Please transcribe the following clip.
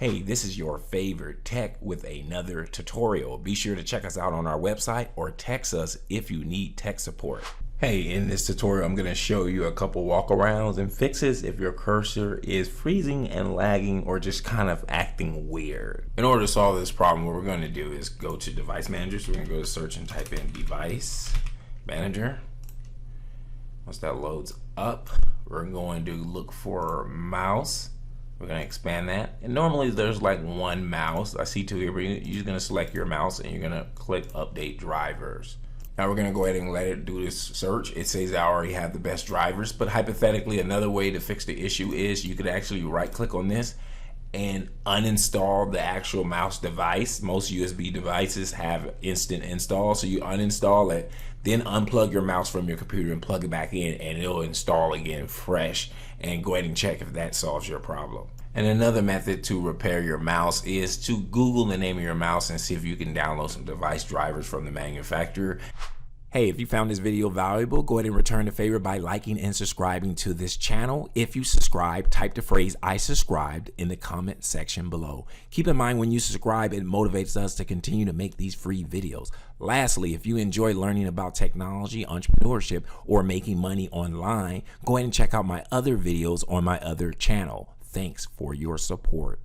Hey, this is your favorite tech with another tutorial. Be sure to check us out on our website or text us if you need tech support. Hey, in this tutorial, I'm going to show you a couple walkarounds and fixes if your cursor is freezing and lagging or just kind of acting weird. In order to solve this problem, what we're going to do is go to Device Manager. So we're going to go to search and type in Device Manager. Once that loads up, we're going to look for mouse. We're going to expand that, and normally there's like one mouse. I see two here, but you're just going to select your mouse and you're going to click Update Drivers. Now we're going to go ahead and let it do this search. It says I already have the best drivers, but hypothetically another way to fix the issue is you could actually right click on this and uninstall the actual mouse device. Most USB devices have instant install, so you uninstall it, then unplug your mouse from your computer and plug it back in, and it'll install again fresh. And go ahead and check if that solves your problem. And another method to repair your mouse is to Google the name of your mouse and see if you can download some device drivers from the manufacturer. Hey, if you found this video valuable, go ahead and return the favor by liking and subscribing to this channel. If you subscribe, type the phrase "I subscribed" in the comment section below. Keep in mind, when you subscribe, it motivates us to continue to make these free videos. Lastly, if you enjoy learning about technology, entrepreneurship, or making money online, go ahead and check out my other videos on my other channel. Thanks for your support.